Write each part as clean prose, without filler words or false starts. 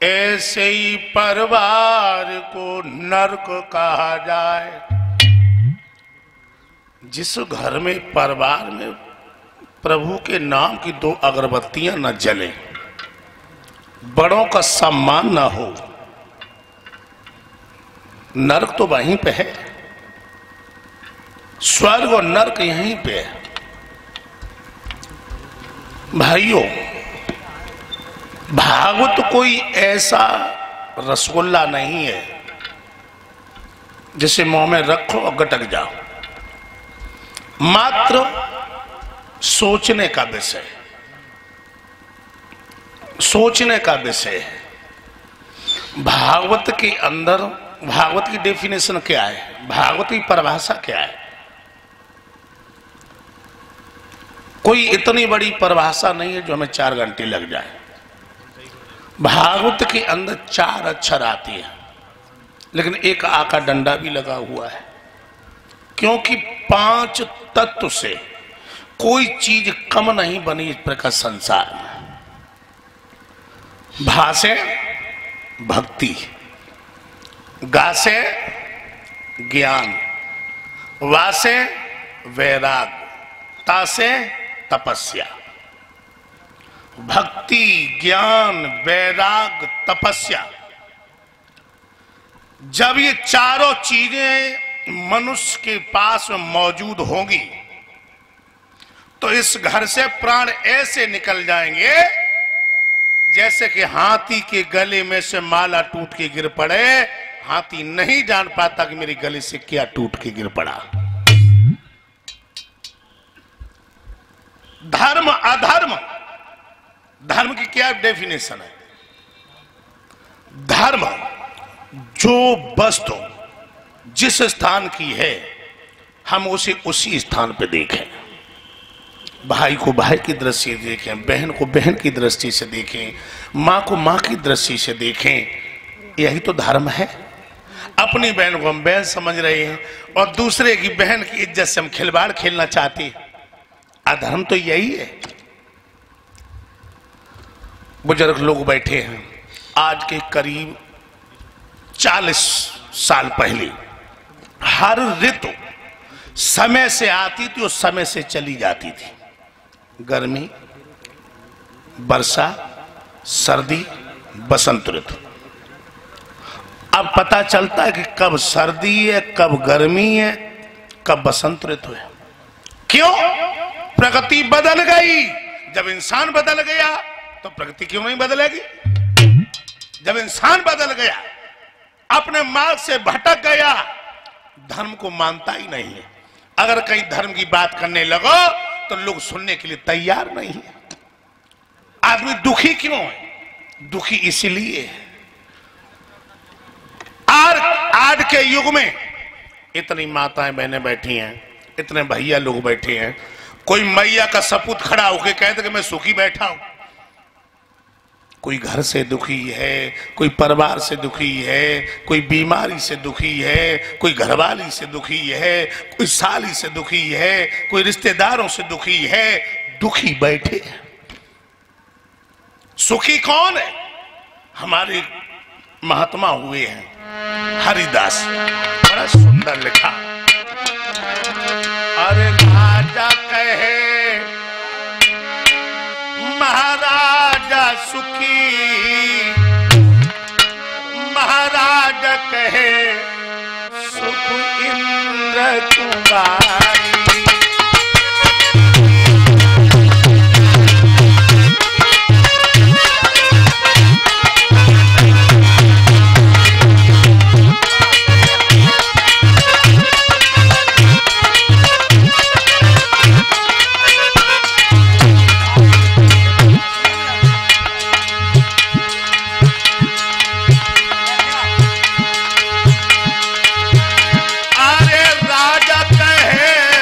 ऐसे ही परिवार को नरक कहा जाए। जिस घर में परिवार में प्रभु के नाम की 2 अगरबत्तियां न जले, बड़ों का सम्मान न हो, नरक तो वहीं पे है। स्वर्ग और नरक यहीं पे है। भाइयों, भागवत कोई ऐसा रसगुल्ला नहीं है जिसे मुंह में रखो और गटक जाओ। मात्र सोचने का विषय, सोचने का विषय है। भागवत के अंदर भागवत की डेफिनेशन क्या है, भागवत की परिभाषा क्या है? कोई इतनी बड़ी परिभाषा नहीं है जो हमें 4 घंटे लग जाए। भागवत के अंदर 4 अक्षर आती है, लेकिन एक आ का डंडा भी लगा हुआ है, क्योंकि 5 तत्व से कोई चीज कम नहीं बनी इस प्रकार संसार में। भा से भक्ति, गा से ज्ञान, वा से वैराग, ता से तपस्या। भक्ति, ज्ञान, वैराग, तपस्या, जब ये चारों चीजें मनुष्य के पास में मौजूद होंगी तो इस घर से प्राण ऐसे निकल जाएंगे जैसे कि हाथी के गले में से माला टूट के गिर पड़े। हाथी नहीं जान पाता कि मेरे गले से क्या टूट के गिर पड़ा। धर्म अधर्म, धर्म की क्या डेफिनेशन है? धर्म जो वस्तु जिस स्थान की है हम उसे उसी स्थान पे देखें। भाई को भाई की दृष्टि से देखें, बहन को बहन की दृष्टि से देखें, माँ को माँ की दृष्टि से देखें। यही तो धर्म है। अपनी बहन को हम बहन समझ रहे हैं और दूसरे की बहन की इज्जत से हम खिलवाड़ खेलना चाहते हैं। अधर्म तो यही है। बुजुर्ग लोग बैठे हैं, आज के करीब 40 साल पहले हर ऋतु समय से आती थी और समय से चली जाती थी। गर्मी, वर्षा, सर्दी, बसंत ऋतु। अब पता चलता है कि कब सर्दी है, कब गर्मी है, कब बसंत ऋतु है। क्यों? प्रकृति बदल गई। जब इंसान बदल गया तो प्रकृति क्यों नहीं बदलेगी? जब इंसान बदल गया, अपने मार्ग से भटक गया, धर्म को मानता ही नहीं है। अगर कहीं धर्म की बात करने लगो तो लोग सुनने के लिए तैयार नहीं है। आदमी दुखी क्यों है? दुखी इसलिए है आज के युग में इतनी माताएं बहनें बैठी हैं, इतने भैया लोग बैठे हैं। कोई मैया का सपूत खड़ा होकर कहते कि मैं सुखी बैठा हूं। कोई घर से दुखी है, कोई परिवार से दुखी है, कोई बीमारी से दुखी है, कोई घरवाली से दुखी है, कोई साली से दुखी है, कोई रिश्तेदारों से दुखी है। दुखी बैठे हैं। सुखी कौन है? हमारे महात्मा हुए हैं हरिदास, बड़ा सुंदर लिखा। अरे राजा कहे महाराजा सुखी, महाराज कहे सुख इंद्र कुमारी। अरे राजा कहे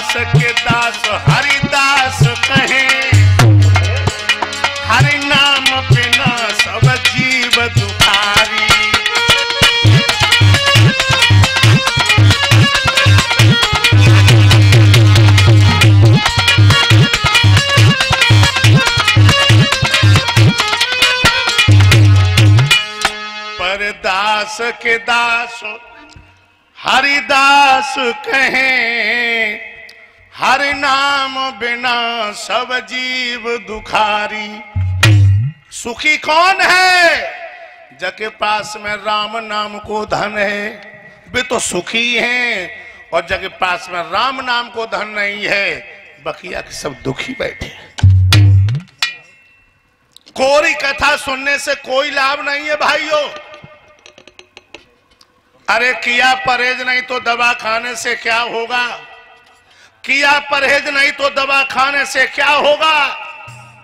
दास के दास हरिदास कहें, हरि नाम बिना सब जीव दुखारी। पर दास के दास हरिदास कहें, हरि नाम बिना सब जीव दुखारी। सुखी कौन है? जके पास में राम नाम को धन है, वे तो सुखी हैं। और जके पास में राम नाम को धन नहीं है, बकिया के सब दुखी बैठे। कोरी कथा सुनने से कोई लाभ नहीं है भाइयों। अरे किया परहेज नहीं तो दवा खाने से क्या होगा? किया परहेज नहीं तो दवा खाने से क्या होगा?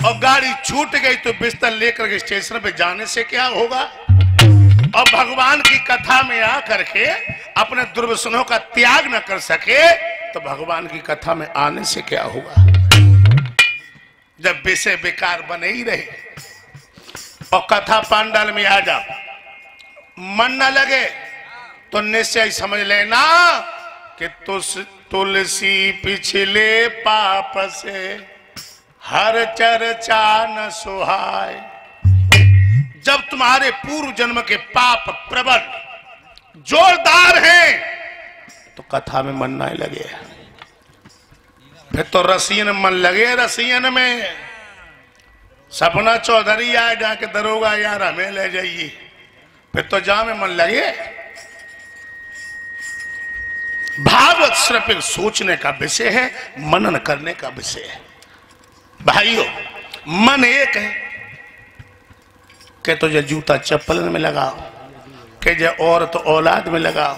और गाड़ी छूट गई तो बिस्तर लेकर के स्टेशन पे जाने से क्या होगा? और भगवान की कथा में आकर के अपने दुर्व्यसनों का त्याग न कर सके तो भगवान की कथा में आने से क्या होगा? जब विषय बेकार बने ही रहे और कथा पांडाल में आ जाओ, मन न लगे तो निश्चय समझ लेना कि तुलसी पिछले पाप से हर चर्चा न सुहाय। जब तुम्हारे पूर्व जन्म के पाप प्रबल जोरदार हैं तो कथा में मन नहीं लगे, फिर तो रसियन मन लगे। रसियन में सपना चौधरी आए जाके दरोगा यार हमें ले जाइए, फिर तो जा में मन लगे। भागवत सिर्फ एक सोचने का विषय है, मनन करने का विषय है। भाइयों, मन एक है कि तुझे जूता चप्पल में लगाओ, कि जे औरत औलाद में लगाओ,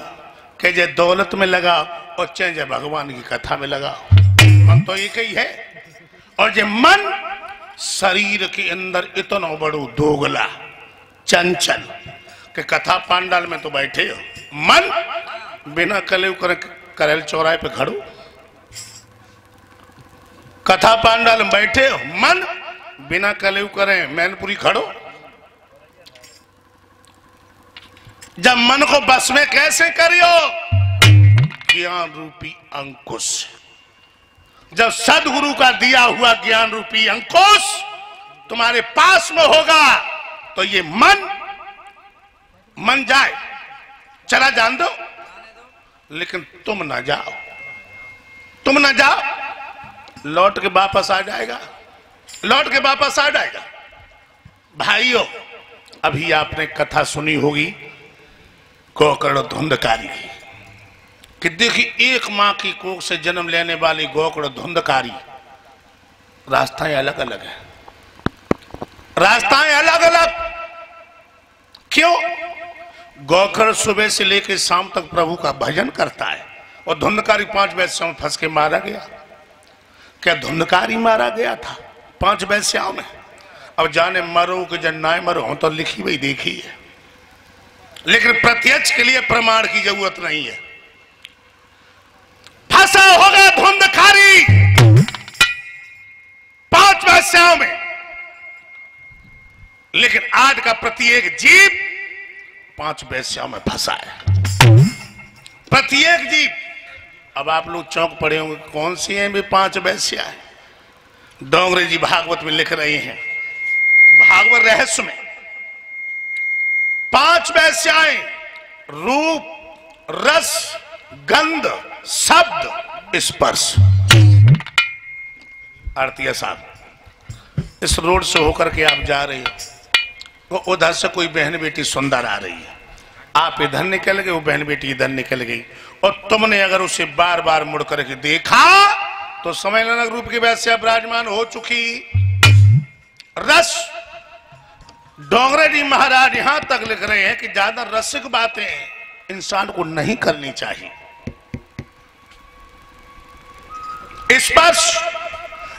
कि जे दौलत में लगाओ, और चाहे भगवान की कथा में लगाओ। मन तो एक ही है। और जे मन शरीर के अंदर इतना बड़ो दोगला चंचल कि कथा पांडाल में तो बैठे हो, मन बिना कलेव करेल चौराहे पे खड़ो, कथा पांडाल में बैठे हो, मन बिना कलेव करे मैनपुरी खड़ो। जब मन को बस में कैसे करियो? ज्ञान रूपी अंकुश। जब सदगुरु का दिया हुआ ज्ञान रूपी अंकुश तुम्हारे पास में होगा तो ये मन जाए चला जान दो, लेकिन तुम ना जाओ। तुम ना जाओ, लौट के वापस आ जाएगा, लौट के वापस आ जाएगा। भाइयों, अभी आपने कथा सुनी होगी गोकर्ण धुंधकारी कि देखिए, एक मां की कोख से जन्म लेने वाली गोकर्ण धुंधकारी, रास्ताएं अलग अलग है, रास्ताएं अलग अलग। क्यों? गोकर्ण सुबह से लेकर शाम तक प्रभु का भजन करता है और धुंधकारी 5 वैश्याओं में फंस के मारा गया। क्या धुंधकारी मारा गया था 5 वैश्याओं में? अब जाने मरो कि जन ना मरो तो लिखी हुई देखी है, लेकिन प्रत्यक्ष के लिए प्रमाण की जरूरत नहीं है। फंसा होगा धुंधकारी 5 वैश्याओं में, लेकिन आज का प्रत्येक जीव 5 वैश्याओं में फंसा है, प्रत्येक जीव। अब आप लोग चौंक पड़े होंगे, कौन सी हैं वे 5 वैश्या है? डोंगरे जी भागवत में लिख रहे हैं, भागवत रहस्य में 5 वैश्याएं रूप, रस, गंध, शब्द, स्पर्श। आरतिया साहब, इस रोड से होकर के आप जा रहे हो, वो उधर से कोई बहन बेटी सुंदर आ रही है, आप इधर निकल गए, वो बहन बेटी इधर निकल गई, और तुमने अगर उसे बार बार मुड़ करके देखा तो समझ लेना रूप की वैसे विराजमान हो चुकी। रस, डोंगरे जी महाराज यहां तक लिख रहे हैं कि ज्यादा रसिक बातें इंसान को नहीं करनी चाहिए। स्पर्श,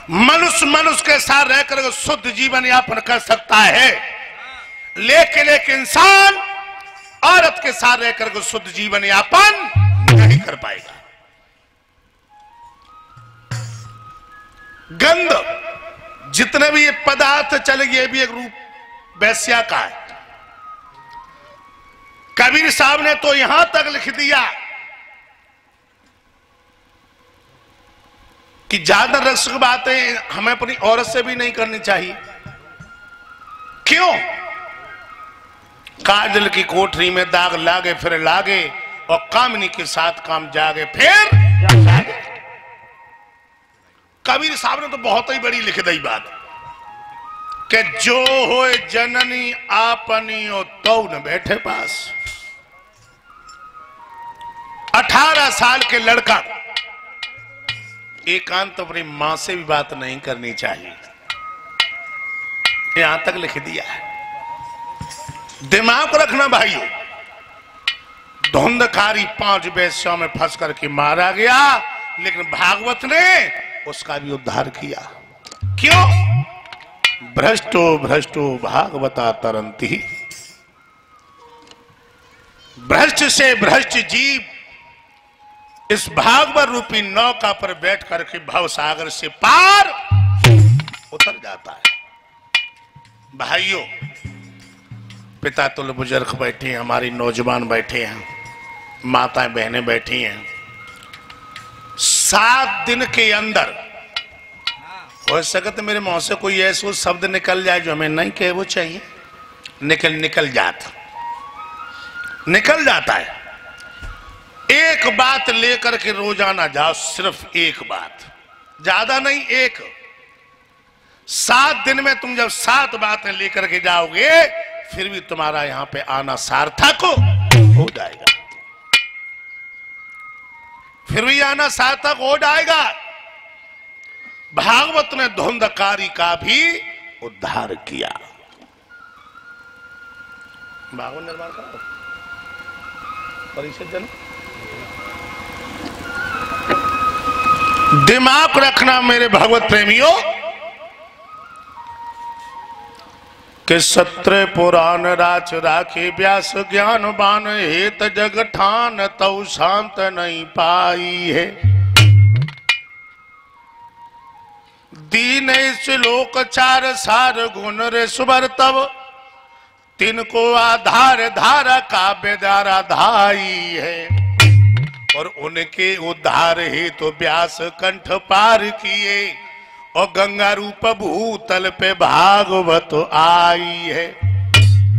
मनुष्य के साथ रहकर शुद्ध जीवन यापन कर सकता है, लेकिन एक इंसान औरत के साथ रहकर शुद्ध जीवन यापन नहीं कर पाएगा। गंध, जितने भी ये पदार्थ चले, ये भी एक रूप वेश्या का है। कबीर साहब ने तो यहां तक लिख दिया कि ज्यादा रस की बातें हमें अपनी औरत से भी नहीं करनी चाहिए। क्यों? काजल की कोठरी में दाग लागे फिर लागे, और कामनी के साथ काम जागे फिर जागे। कबीर साहब ने तो बहुत ही बड़ी लिख दी बात कि जो होए जननी आपनी ओ तो न बैठे पास। 18 साल के लड़का एकांत अपनी मां से भी बात नहीं करनी चाहिए, यहां तक लिख दिया है। दिमाग रखना भाइयों, धुंधकारी 5 वेश्याओं में फंस करके मारा गया, लेकिन भागवत ने उसका भी उद्धार किया। क्यों? भ्रष्टो भ्रष्टो भागवता तरंती। भ्रष्ट से भ्रष्ट जीव इस भागवत रूपी नौका पर बैठ करके भव सागर से पार उतर जाता है। भाइयों, पिता तुल्य बुजुर्ग बैठे हैं, हमारी नौजवान बैठे हैं, माताएं बहनें बैठी हैं। 7 दिन के अंदर हो सके तो मेरे मुंह से कोई ऐसा शब्द निकल जाए जो हमें नहीं कहे वो चाहिए, निकल जाता है। एक बात लेकर के रोजाना जाओ, सिर्फ एक बात, ज्यादा नहीं, एक। 7 दिन में तुम जब 7 बातें लेकर के जाओगे, फिर भी तुम्हारा यहां पे आना सार्थक हो जाएगा, फिर भी आना सार्थक हो जाएगा। भागवत ने धुंधकारी का भी उद्धार किया। भागवत निर्माण करो, परिषद जन। दिमाग रखना मेरे भगवत प्रेमियों कि 17 पुराण राच राखे व्यास ज्ञानवान, हेत जग ठान तऊ शांत नहीं पाई है। दीन श्लोक 4 सार गुण रे सुबर तब, तिनको आधार धारा काव्य धारा धाई है। और उनके उद्धार ही तो व्यास कंठ पार किए, और गंगा रूप भूतल पे भागवत आई है।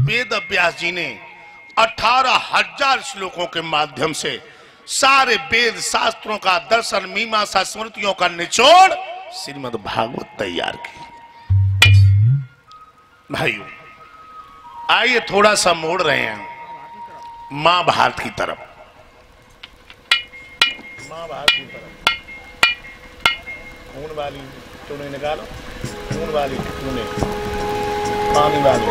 वेद व्यास जी ने 18,000 श्लोकों के माध्यम से सारे वेद शास्त्रों का, दर्शन मीमांसा स्मृतियों का निचोड़ श्रीमद् भागवत तैयार की। भाइयों, आइए थोड़ा सा मोड़ रहे हैं महाभारत की तरफ। महाभारत की तरफ खून वाली तूने निकालो, खून वाली तूने, पानी वाली